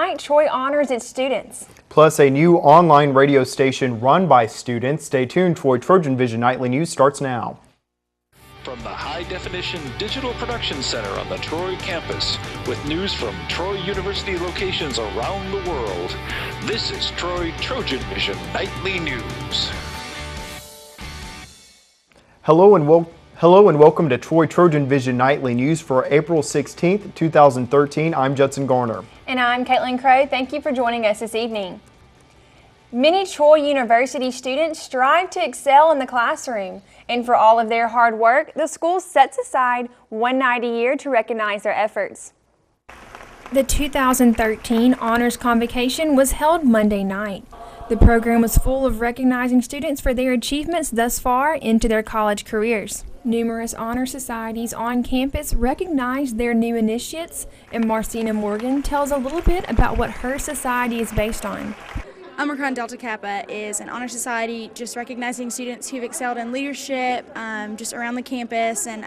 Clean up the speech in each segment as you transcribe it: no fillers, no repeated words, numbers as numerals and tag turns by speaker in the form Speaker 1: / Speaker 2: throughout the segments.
Speaker 1: tonight, Troy honors its students.
Speaker 2: Plus, a new online radio station run by students. Stay tuned. Troy TrojanVision Nightly News starts now.
Speaker 3: From the high-definition digital production center on the Troy campus, with news from Troy University locations around the world, this is Troy TrojanVision Nightly News.
Speaker 2: Hello and welcome to Troy TrojanVision Nightly News for April 16th, 2013. I'm Judson Garner.
Speaker 1: And I'm Caitlin Crow. Thank you for joining us this evening. Many Troy University students strive to excel in the classroom, and for all of their hard work, the school sets aside one night a year to recognize their efforts. The 2013 Honors Convocation was held Monday night. The program was full of recognizing students for their achievements thus far into their college careers. Numerous honor societies on campus recognized their new initiates, and Marcina Morgan tells a little bit about what her society is based on.
Speaker 4: Omicron Delta Kappa is an honor society just recognizing students who've excelled in leadership, just around the campus, and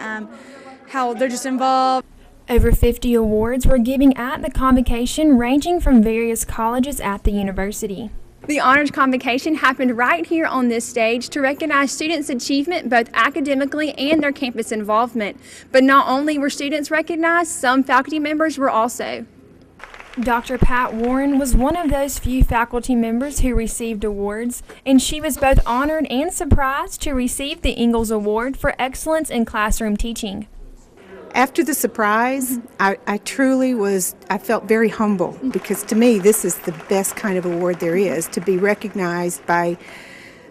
Speaker 4: how they're just involved.
Speaker 1: Over 50 awards were given at the convocation, ranging from various colleges at the university. The Honors Convocation happened right here on this stage to recognize students' achievement both academically and their campus involvement. But not only were students recognized, some faculty members were also. Dr. Pat Warren was one of those few faculty members who received awards, and she was both honored and surprised to receive the Ingalls Award for Excellence in Classroom Teaching.
Speaker 5: After the surprise, I felt very humble, because to me this is the best kind of award there is, to be recognized by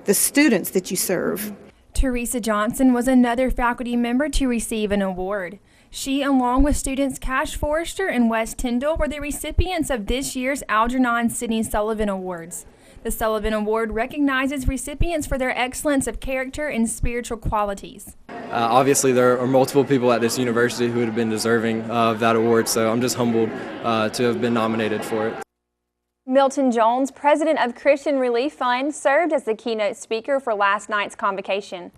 Speaker 5: the students that you serve.
Speaker 1: Teresa Johnson was another faculty member to receive an award. She, along with students Cash Forrester and Wes Tyndall, were the recipients of this year's Algernon Sidney Sullivan Awards. The Sullivan Award recognizes recipients for their excellence of character and spiritual qualities.
Speaker 6: Obviously, there are multiple people at this university who would have been deserving of that award, so I'm just humbled to have been nominated for it.
Speaker 1: Milton Jones, president of Christian Relief Fund, served as the keynote speaker for last night's convocation.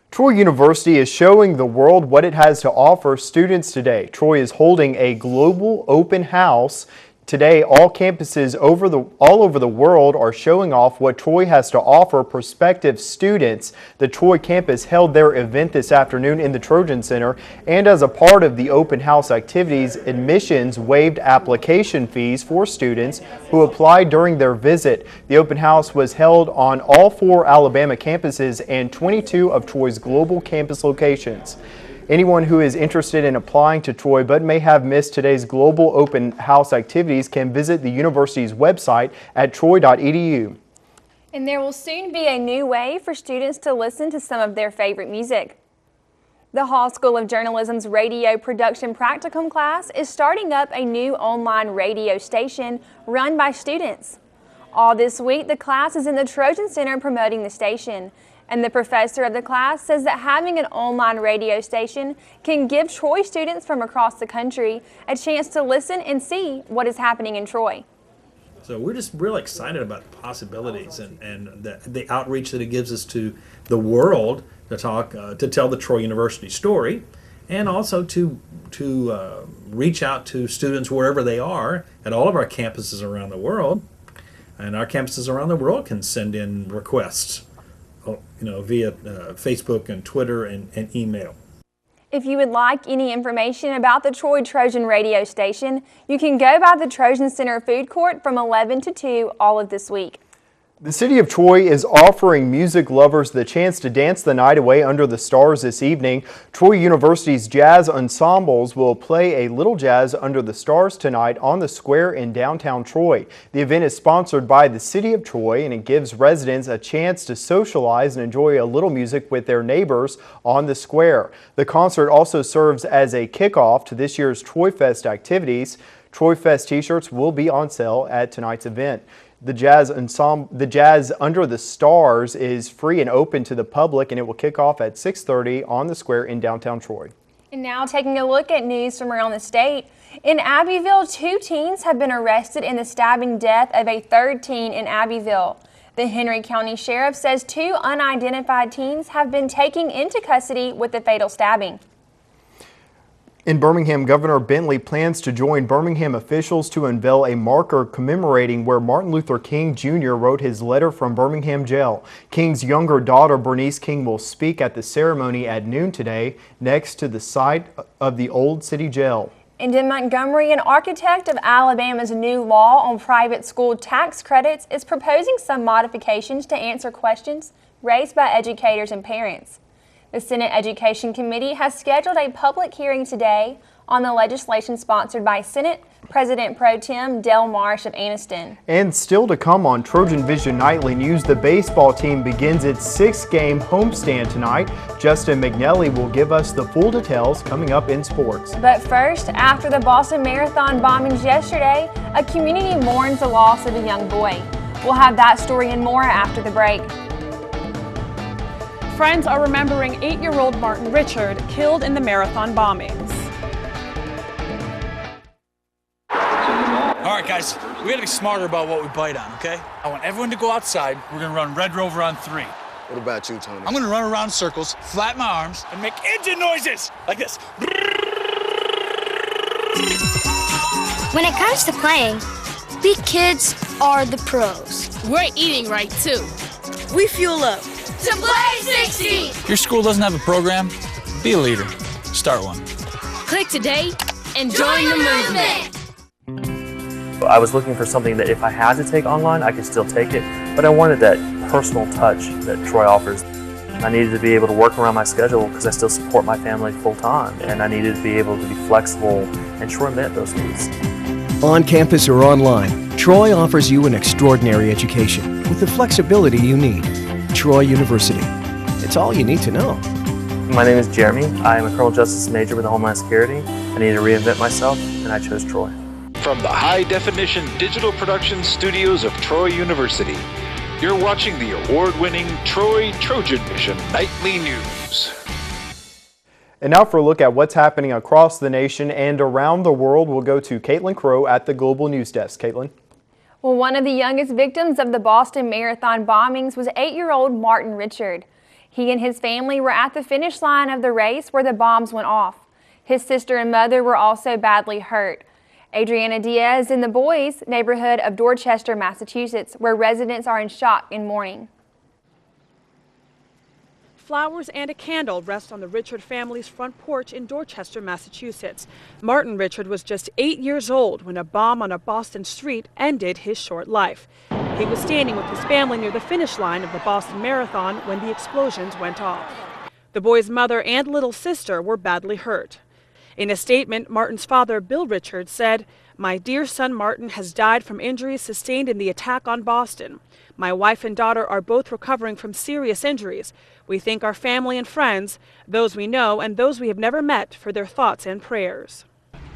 Speaker 2: Troy University is showing the world what it has to offer students today. Troy is holding a global open house. Today, all campuses all over the world are showing off what Troy has to offer prospective students. The Troy campus held their event this afternoon in the Trojan Center, and as a part of the open house activities, admissions waived application fees for students who applied during their visit. The open house was held on all 4 Alabama campuses and 22 of Troy's global campus locations. Anyone who is interested in applying to Troy but may have missed today's global open house activities can visit the university's website at troy.edu.
Speaker 1: And there will soon be a new way for students to listen to some of their favorite music. The Hall School of Journalism's Radio Production Practicum class is starting up a new online radio station run by students. All this week, the class is in the Trojan Center promoting the station. And the professor of the class says that having an online radio station can give Troy students from across the country a chance to listen and see what is happening in Troy.
Speaker 7: So we're just really excited about the possibilities and the outreach that it gives us to the world to tell the Troy University story, and also to reach out to students wherever they are at all of our campuses around the world. And our campuses around the world can send in requests, via Facebook and Twitter and email.
Speaker 1: If you would like any information about the Troy Trojan radio station, you can go by the Trojan Center food court from 11 to 2 all of this week.
Speaker 2: The City of Troy is offering music lovers the chance to dance the night away under the stars this evening. Troy University's jazz ensembles will play a little jazz under the stars tonight on the square in downtown Troy. The event is sponsored by the City of Troy, and it gives residents a chance to socialize and enjoy a little music with their neighbors on the square. The concert also serves as a kickoff to this year's Troy Fest activities. Troy Fest t-shirts will be on sale at tonight's event. The jazz Under the Stars is free and open to the public, and it will kick off at 6:30 on the square in downtown Troy.
Speaker 1: And now taking a look at news from around the state. In Abbeville, 2 teens have been arrested in the stabbing death of a 3rd teen in Abbeville. The Henry County Sheriff says 2 unidentified teens have been taken into custody with the fatal stabbing.
Speaker 2: In Birmingham, Governor Bentley plans to join Birmingham officials to unveil a marker commemorating where Martin Luther King Jr. wrote his letter from Birmingham jail. King's younger daughter, Bernice King, will speak at the ceremony at noon today next to the site of the old city jail.
Speaker 1: And in Montgomery, an architect of Alabama's new law on private school tax credits is proposing some modifications to answer questions raised by educators and parents. The Senate Education Committee has scheduled a public hearing today on the legislation sponsored by Senate President Pro Tem Del Marsh of Anniston.
Speaker 2: And still to come on TrojanVision Nightly News, the baseball team begins its 6-game homestand tonight. Justin McNelly will give us the full details coming up in sports.
Speaker 1: But first, after the Boston Marathon bombings yesterday, a community mourns the loss of a young boy. We'll have that story and more after the break.
Speaker 8: Friends are remembering 8-year-old Martin Richard killed in the marathon bombings.
Speaker 9: All right, guys, we gotta be smarter about what we bite on, okay? I want everyone to go outside. We're gonna run Red Rover on 3.
Speaker 10: What about you, Tony?
Speaker 9: I'm gonna run around in circles, flatten my arms, and make engine noises like this.
Speaker 11: When it comes to playing, we kids are the pros.
Speaker 12: We're eating right, too.
Speaker 13: We fuel up
Speaker 12: to play 60.
Speaker 9: If your school doesn't have a program, be a leader. Start one.
Speaker 12: Click today and join the movement.
Speaker 14: I was looking for something that if I had to take online, I could still take it, but I wanted that personal touch that Troy offers. I needed to be able to work around my schedule because I still support my family full time, and I needed to be able to be flexible, and Troy met those needs.
Speaker 15: On campus or online, Troy offers you an extraordinary education with the flexibility you need. Troy University. It's all you need to know.
Speaker 14: My name is Jeremy. I am a criminal justice major with Homeland Security. I needed to reinvent myself, and I chose Troy.
Speaker 3: From the high-definition digital production studios of Troy University, you're watching the award-winning TrojanVision Nightly News.
Speaker 2: And now for a look at what's happening across the nation and around the world, we'll go to Caitlin Crow at the Global News Desk. Caitlin.
Speaker 1: Well, one of the youngest victims of the Boston Marathon bombings was 8-year-old Martin Richard. He and his family were at the finish line of the race where the bombs went off. His sister and mother were also badly hurt. Adriana Diaz in the Boys neighborhood of Dorchester, Massachusetts, where residents are in shock and mourning.
Speaker 8: Flowers and a candle rest on the Richard family's front porch in Dorchester, Massachusetts. Martin Richard was just 8 years old when a bomb on a Boston street ended his short life. He was standing with his family near the finish line of the Boston Marathon when the explosions went off. The boy's mother and little sister were badly hurt. In a statement, Martin's father, Bill Richard, said, "My dear son Martin has died from injuries sustained in the attack on Boston. My wife and daughter are both recovering from serious injuries. We thank our family and friends, those we know and those we have never met, for their thoughts and prayers."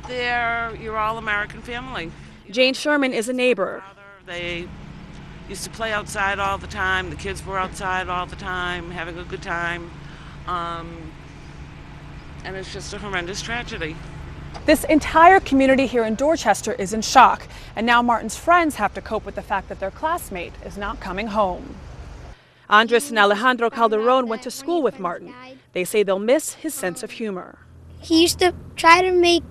Speaker 13: They're your all-American family.
Speaker 8: Jane Sherman is a neighbor.
Speaker 13: They used to play outside all the time. The kids were outside all the time, having a good time. And it's just a horrendous tragedy.
Speaker 8: This entire community here in Dorchester is in shock, and now Martin's friends have to cope with the fact that their classmate is not coming home. Andres and Alejandro Calderon went to school with Martin. They say they'll miss his sense of humor.
Speaker 11: He used to try to make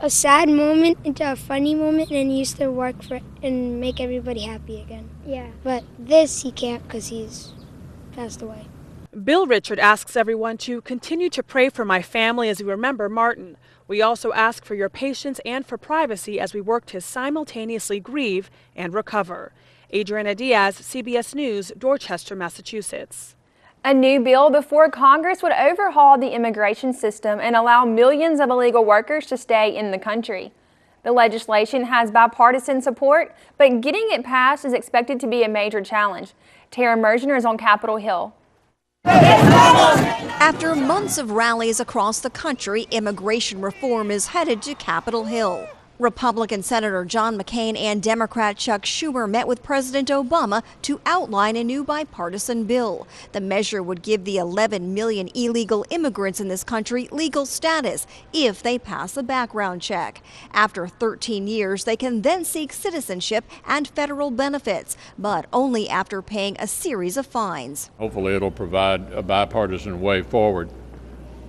Speaker 11: a sad moment into a funny moment, and he used to work for it and make everybody happy again. Yeah. But this he can't because he's passed away.
Speaker 8: Bill Richard asks everyone to continue to pray for my family as we remember Martin. We also ask for your patience and for privacy as we work to simultaneously grieve and recover. Adriana Diaz, CBS News, Dorchester, Massachusetts.
Speaker 1: A new bill before Congress would overhaul the immigration system and allow millions of illegal workers to stay in the country. The legislation has bipartisan support, but getting it passed is expected to be a major challenge. Tara Mergener is on Capitol Hill.
Speaker 16: After months of rallies across the country, immigration reform is headed to Capitol Hill. Republican Senator John McCain and Democrat Chuck Schumer met with President Obama to outline a new bipartisan bill. The measure would give the 11 million illegal immigrants in this country legal status if they pass a background check. After 13 years, they can then seek citizenship and federal benefits, but only after paying a series of fines.
Speaker 17: Hopefully it'll provide a bipartisan way forward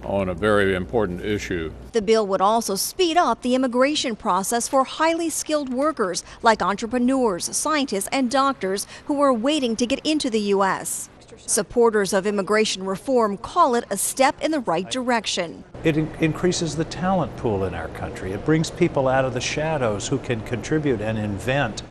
Speaker 10: on a very important issue.
Speaker 16: The bill would also speed up the immigration process for highly skilled workers like entrepreneurs, scientists, and doctors who are waiting to get into the U.S. Supporters of immigration reform call it a step in the right direction.
Speaker 17: It increases the talent pool in our country. It brings people out of the shadows who can contribute and invent.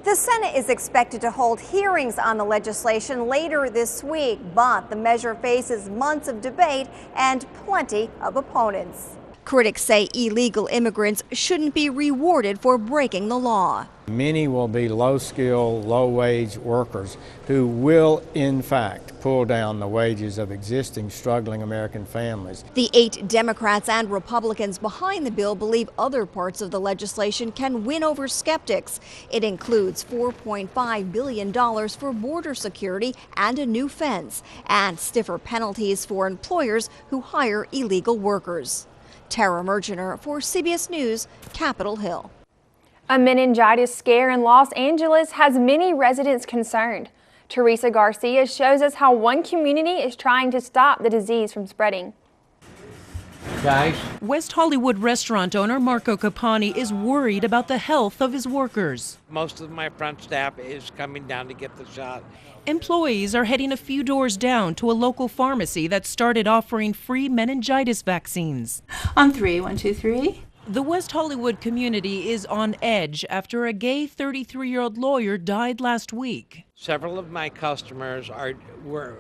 Speaker 18: The Senate is expected to hold hearings on the legislation later this week, but the measure faces months of debate and plenty of opponents.
Speaker 16: Critics say illegal immigrants shouldn't be rewarded for breaking the law.
Speaker 19: Many will be low-skill, low-wage workers who will, in fact, pull down the wages of existing struggling American families.
Speaker 16: The 8 Democrats and Republicans behind the bill believe other parts of the legislation can win over skeptics. It includes $4.5 billion for border security and a new fence, and stiffer penalties for employers who hire illegal workers. Tara Mergener for CBS News, Capitol Hill.
Speaker 1: A meningitis scare in Los Angeles has many residents concerned. Teresa Garcia shows us how one community is trying to stop the disease from spreading.
Speaker 20: Guys. West Hollywood restaurant owner Marco Capani is worried about the health of his workers.
Speaker 21: Most of my front staff is coming down to get the shot.
Speaker 20: Employees are heading a few doors down to a local pharmacy that started offering free meningitis vaccines.
Speaker 22: On 3, 1, 2, 3.
Speaker 20: The West Hollywood community is on edge after a gay 33-year-old lawyer died last week.
Speaker 21: Several of my customers were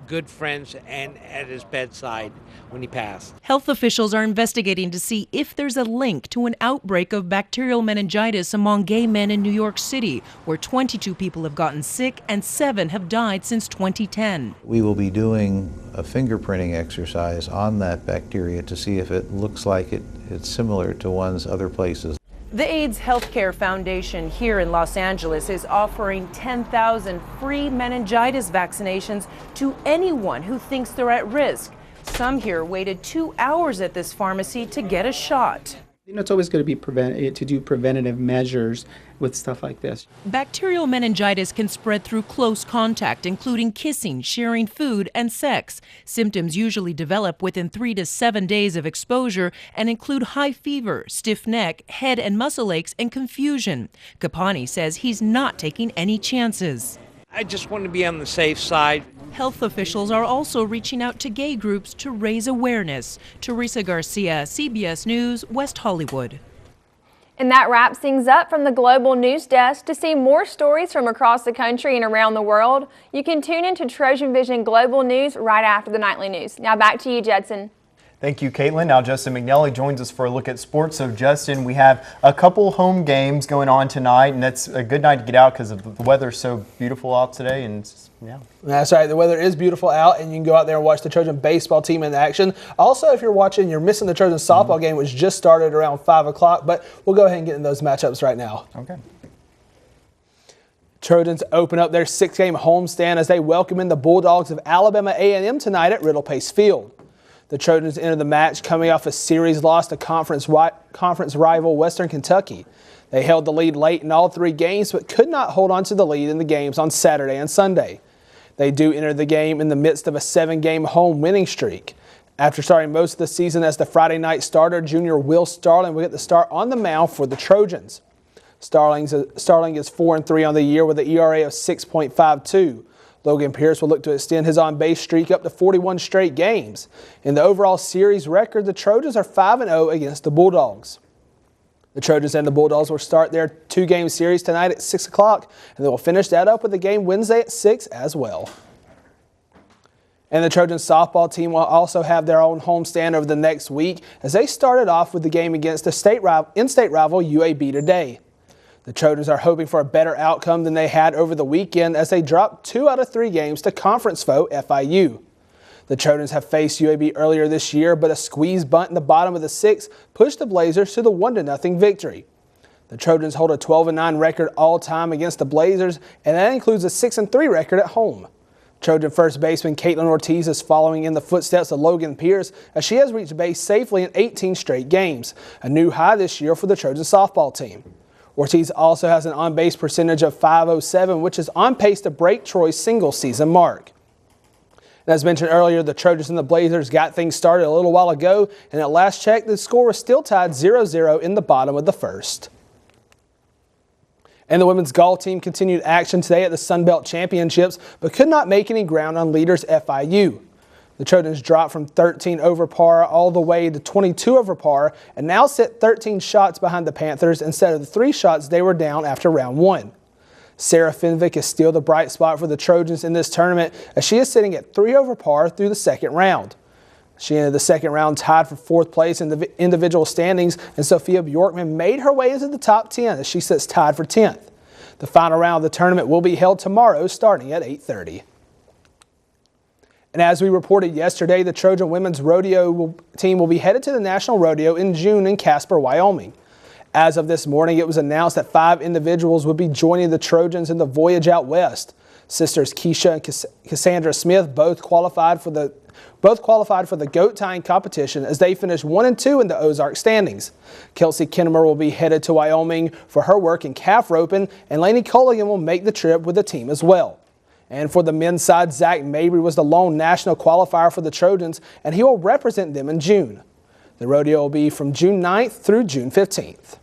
Speaker 21: good friends and at his bedside when he passed.
Speaker 20: Health officials are investigating to see if there's a link to an outbreak of bacterial meningitis among gay men in New York City, where 22 people have gotten sick and 7 have died since 2010.
Speaker 23: We will be doing a fingerprinting exercise on that bacteria to see if it looks like it's similar to ones other places.
Speaker 20: The AIDS Healthcare Foundation here in Los Angeles is offering 10,000 free meningitis vaccinations to anyone who thinks they're at risk. Some here waited 2 hours at this pharmacy to get a shot.
Speaker 24: You know, it's always going to be to do preventative measures with stuff like this.
Speaker 20: Bacterial meningitis can spread through close contact, including kissing, sharing food, and sex. Symptoms usually develop within 3 to 7 days of exposure and include high fever, stiff neck, head and muscle aches, and confusion. Capani says he's not taking any chances.
Speaker 21: I just want to be on the safe side.
Speaker 20: Health officials are also reaching out to gay groups to raise awareness. Teresa Garcia, CBS News, West Hollywood.
Speaker 1: And that wraps things up from the Global News Desk. To see more stories from across the country and around the world, you can tune into Trojan Vision Global News right after the nightly news. Now back to you, Judson.
Speaker 2: Thank you, Caitlin. Now Justin McNally joins us for a look at sports. So Justin, we have a couple home games going on tonight, and that's a good night to get out because the weather's so beautiful out today. And yeah.
Speaker 25: That's right. The weather is beautiful out, and you can go out there and watch the Trojan baseball team in action. Also, if you're missing the Trojan softball game, which just started around 5 o'clock, but we'll go ahead and get into those matchups right now.
Speaker 2: Okay.
Speaker 25: Trojans open up their 6-game homestand as they welcome in the Bulldogs of Alabama A&M tonight at Riddle Pace Field. The Trojans enter the match coming off a series loss to conference rival Western Kentucky. They held the lead late in all 3 games, but could not hold on to the lead in the games on Saturday and Sunday. They do enter the game in the midst of a 7-game home winning streak. After starting most of the season as the Friday night starter, junior Will Starling will get the start on the mound for the Trojans. Starling is 4-3 on the year with an ERA of 6.52. Logan Pierce will look to extend his on-base streak up to 41 straight games. In the overall series record, the Trojans are 5-0 against the Bulldogs. The Trojans and the Bulldogs will start their 2-game series tonight at 6 o'clock, and they will finish that up with a game Wednesday at 6 as well. And the Trojan softball team will also have their own homestand over the next week as they started off with the game against the in-state rival UAB today. The Trojans are hoping for a better outcome than they had over the weekend as they dropped 2 out of 3 games to conference foe FIU. The Trojans have faced UAB earlier this year, but a squeeze bunt in the bottom of the 6th pushed the Blazers to the 1-0 victory. The Trojans hold a 12-9 record all-time against the Blazers, and that includes a 6-3 record at home. Trojan first baseman Caitlin Ortiz is following in the footsteps of Logan Pierce as she has reached base safely in 18 straight games, a new high this year for the Trojan softball team. Ortiz also has an on-base percentage of .507, which is on pace to break Troy's single-season mark. And as mentioned earlier, the Trojans and the Blazers got things started a little while ago, and at last check, the score was still tied 0-0 in the bottom of the first. And the women's golf team continued action today at the Sun Belt Championships, but could not make any ground on leaders FIU. The Trojans dropped from 13 over par all the way to 22 over par and now sit 13 shots behind the Panthers instead of the 3 shots they were down after round 1. Sarah Fenwick is still the bright spot for the Trojans in this tournament as she is sitting at 3 over par through the second round. She ended the second round tied for 4th place in the individual standings, and Sophia Bjorkman made her way into the top 10 as she sits tied for 10th. The final round of the tournament will be held tomorrow starting at 8:30. And as we reported yesterday, the Trojan women's rodeo team will be headed to the National Rodeo in June in Casper, Wyoming. As of this morning, it was announced that 5 individuals would be joining the Trojans in the voyage out west. Sisters Keisha and Cassandra Smith both qualified for the goat tying competition as they finished 1 and 2 in the Ozark standings. Kelsey Kinnemer will be headed to Wyoming for her work in calf roping, and Lainey Colligan will make the trip with the team as well. And for the men's side, Zach Mabry was the lone national qualifier for the Trojans, and he will represent them in June. The rodeo will be from June 9th through June 15th.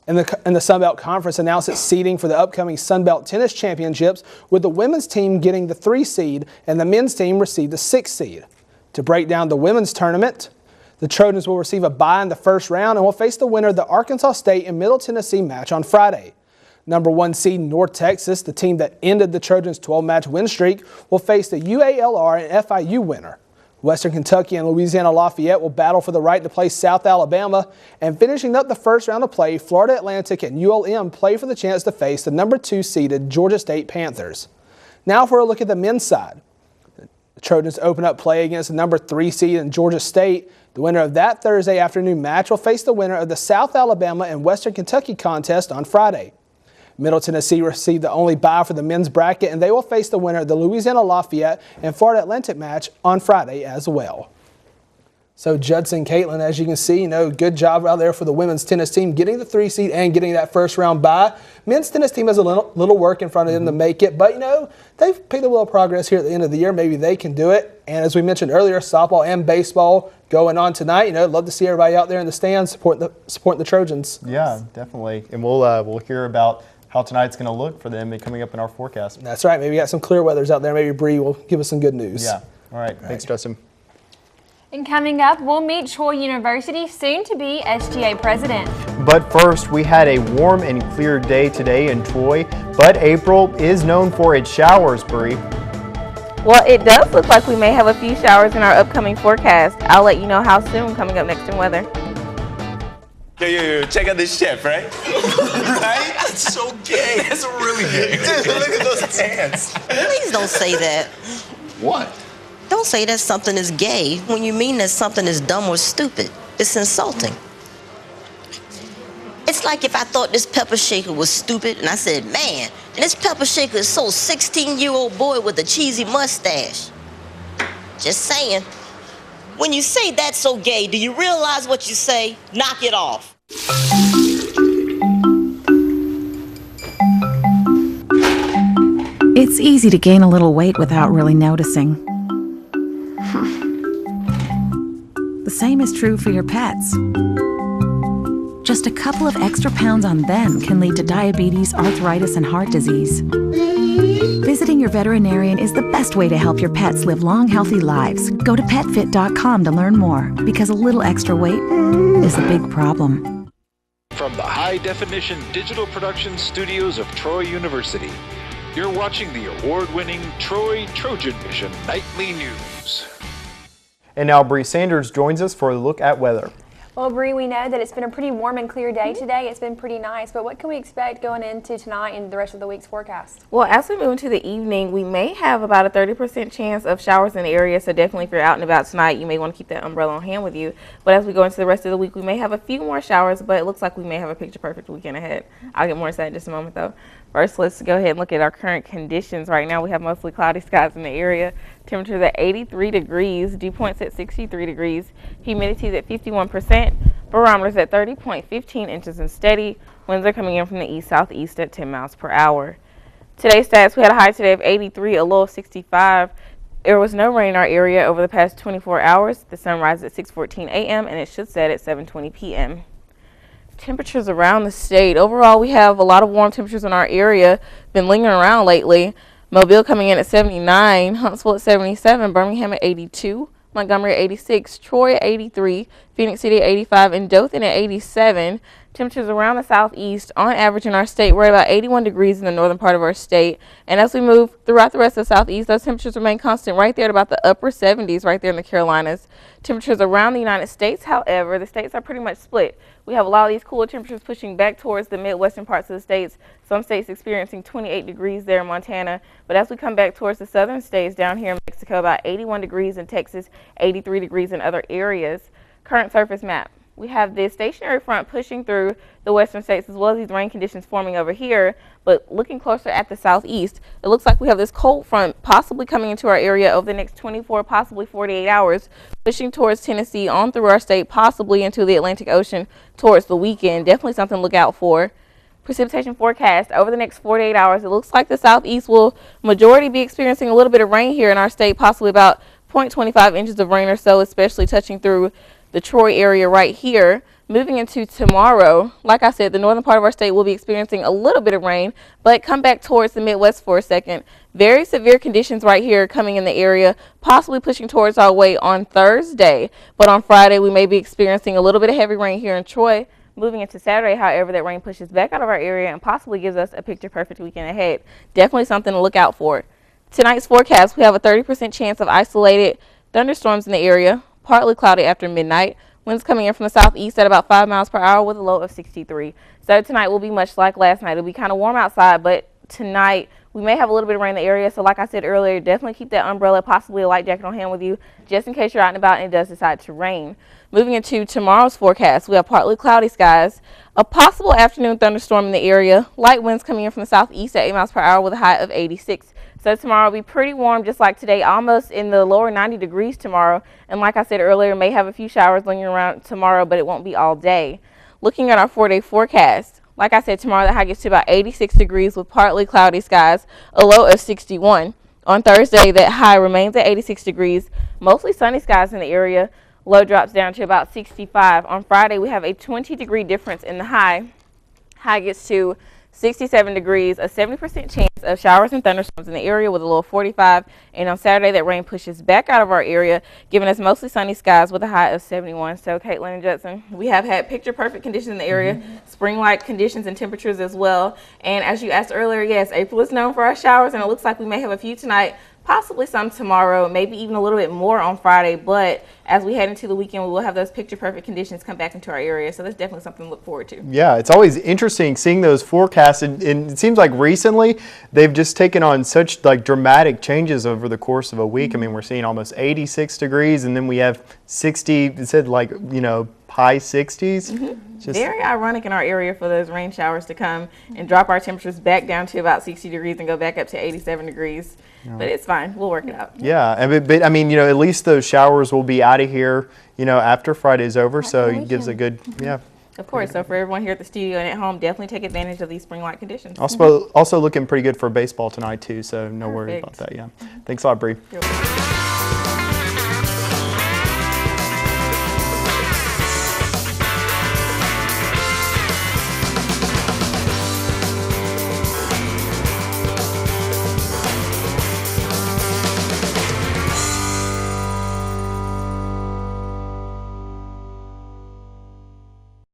Speaker 25: And the Sun Belt Conference announced its seeding for the upcoming Sun Belt Tennis Championships, with the women's team getting the 3 seed and the men's team received the 6 seed. To break down the women's tournament, the Trojans will receive a bye in the first round and will face the winner of the Arkansas State and Middle Tennessee match on Friday. Number 1 seed North Texas, the team that ended the Trojans' 12-match win streak, will face the UALR and FIU winner. Western Kentucky and Louisiana Lafayette will battle for the right to play South Alabama. And finishing up the first round of play, Florida Atlantic and ULM play for the chance to face the number 2 seeded Georgia State Panthers. Now for a look at the men's side. The Trojans open up play against the number 3 seed in Georgia State. The winner of that Thursday afternoon match will face the winner of the South Alabama and Western Kentucky contest on Friday. Middle Tennessee received the only bye for the men's bracket, and they will face the winner of the Louisiana Lafayette and Florida Atlantic match on Friday as well. So Judson, Caitlin, as you can see, good job out there for the women's tennis team getting the 3 seed and getting that first round bye. Men's tennis team has a little work in front of them to make it, but they've picked up a little progress here at the end of the year. Maybe they can do it. And as we mentioned earlier, softball and baseball going on tonight. Love to see everybody out there in the stands supporting the Trojans.
Speaker 2: Yeah, definitely. And we'll hear about how tonight's going to look for them coming up in our forecast.
Speaker 25: That's right. Maybe we got some clear weathers out there. Maybe Bree will give us some good news.
Speaker 2: Yeah. All right. Thanks, Justin.
Speaker 1: And coming up, we'll meet Troy University soon to be SGA president.
Speaker 2: But first, we had a warm and clear day today in Troy, but April is known for its showers, Bree.
Speaker 4: Well, it does look like we may have a few showers in our upcoming forecast. I'll let you know how soon coming up next in weather.
Speaker 5: Yo, check out this chef, right? Right? That's so gay. That's really gay. Dude, look at those pants.
Speaker 6: Please don't say that.
Speaker 5: What?
Speaker 6: Don't say that something is gay when you mean that something is dumb or stupid. It's insulting. It's like if I thought this pepper shaker was stupid and I said, man, this pepper shaker is so 16-year-old boy with a cheesy mustache. Just saying. When you say that's so gay, do you realize what you say? Knock it off.
Speaker 7: It's easy to gain a little weight without really noticing. The same is true for your pets. Just a couple of extra pounds on them can lead to diabetes, arthritis, and heart disease. Visiting your veterinarian is the best way to help your pets live long, healthy lives. Go to petfit.com to learn more, because a little extra weight is a big problem.
Speaker 3: From the high-definition digital production studios of Troy University, you're watching the award-winning TrojanVision Nightly News.
Speaker 2: And now Bree Sanders joins us for a look at weather.
Speaker 1: Well, Bree, we know that it's been a pretty warm and clear day today. It's been pretty nice, but what can we expect going into tonight and the rest of the week's forecast?
Speaker 4: Well, as we move into the evening, we may have about a 30% chance of showers in the area, so definitely if you're out and about tonight, you may want to keep that umbrella on hand with you. But as we go into the rest of the week, we may have a few more showers, but it looks like we may have a picture-perfect weekend ahead. I'll get more into that in just a moment, though. First, let's go ahead and look at our current conditions. Right now, we have mostly cloudy skies in the area. Temperatures at 83 degrees, dew points at 63 degrees, humidity is at 51%, barometers at 30.15 inches and steady. Winds are coming in from the east-southeast at 10 miles per hour. Today's stats, we had a high today of 83, a low of 65. There was no rain in our area over the past 24 hours. The sun rises at 6:14 a.m. and it should set at 7:20 p.m. Temperatures around the state. Overall, we have a lot of warm temperatures in our area, been lingering around lately. Mobile coming in at 79, Huntsville at 77, Birmingham at 82, Montgomery at 86, Troy at 83, Phoenix City at 85, and Dothan at 87. Temperatures around the southeast, on average in our state, we're at about 81 degrees in the northern part of our state. And as we move throughout the rest of the southeast, those temperatures remain constant right there at about the upper 70s right there in the Carolinas. Temperatures around the United States, however, the states are pretty much split. We have a lot of these cooler temperatures pushing back towards the midwestern parts of the states. Some states experiencing 28 degrees there in Montana. But as we come back towards the southern states down here in Mexico, about 81 degrees in Texas, 83 degrees in other areas. Current surface map. We have this stationary front pushing through the western states as well as these rain conditions forming over here. But looking closer at the southeast, it looks like we have this cold front possibly coming into our area over the next 24, possibly 48 hours, pushing towards Tennessee on through our state, possibly into the Atlantic Ocean towards the weekend. Definitely something to look out for. Precipitation forecast over the next 48 hours. It looks like the southeast will majority be experiencing a little bit of rain here in our state, possibly about 0.25 inches of rain or so, especially touching through the Troy area right here. Moving into tomorrow, like I said, the northern part of our state will be experiencing a little bit of rain, but come back towards the Midwest for a second. Very severe conditions right here coming in the area, possibly pushing towards our way on Thursday. But on Friday, we may be experiencing a little bit of heavy rain here in Troy. Moving into Saturday, however, that rain pushes back out of our area and possibly gives us a picture-perfect weekend ahead. Definitely something to look out for. Tonight's forecast, we have a 30% chance of isolated thunderstorms in the area. Partly cloudy after midnight. Winds coming in from the southeast at about 5 miles per hour with a low of 63. So tonight will be much like last night. It'll be kind of warm outside, but tonight we may have a little bit of rain in the area. So like I said earlier, definitely keep that umbrella, possibly a light jacket on hand with you, just in case you're out and about and it does decide to rain. Moving into tomorrow's forecast, we have partly cloudy skies, a possible afternoon thunderstorm in the area, light winds coming in from the southeast at 8 miles per hour with a high of 86. So tomorrow will be pretty warm just like today, almost in the lower 90 degrees tomorrow. And like I said earlier, may have a few showers lingering around tomorrow, but it won't be all day. Looking at our 4-day forecast, like I said, tomorrow the high gets to about 86 degrees with partly cloudy skies, a low of 61. On Thursday, that high remains at 86 degrees, mostly sunny skies in the area. Low drops down to about 65. On Friday, we have a 20-degree difference in the high. High gets to 67 degrees, a 70% chance of showers and thunderstorms in the area with a low of 45. And on Saturday, that rain pushes back out of our area, giving us mostly sunny skies with a high of 71. So, Caitlin and Judson, we have had picture-perfect conditions in the area, spring-like conditions and temperatures as well. And as you asked earlier, yes, April is known for our showers, and it looks like we may have a few tonight, possibly some tomorrow, maybe even a little bit more on Friday. But as we head into the weekend, we will have those picture-perfect conditions come back into our area. So that's definitely something to look forward to.
Speaker 2: Yeah, it's always interesting seeing those forecasts. And it seems like recently they've just taken on such like dramatic changes over the course of a week. I mean, we're seeing almost 86 degrees, and then we have 60, it said like, you know, high 60s. Just
Speaker 4: very ironic in our area for those rain showers to come and drop our temperatures back down to about 60 degrees and go back up to 87 degrees. But it's fine. We'll work it out.
Speaker 2: Yeah, but I mean, you know, at least those showers will be out of here, you know, after Friday's over. So it gives a good,
Speaker 4: Of course. So for everyone here at the studio and at home, definitely take advantage of these spring-like conditions.
Speaker 2: Also looking pretty good for baseball tonight, too. So no worries about that. Yeah. Thanks a lot, Bree.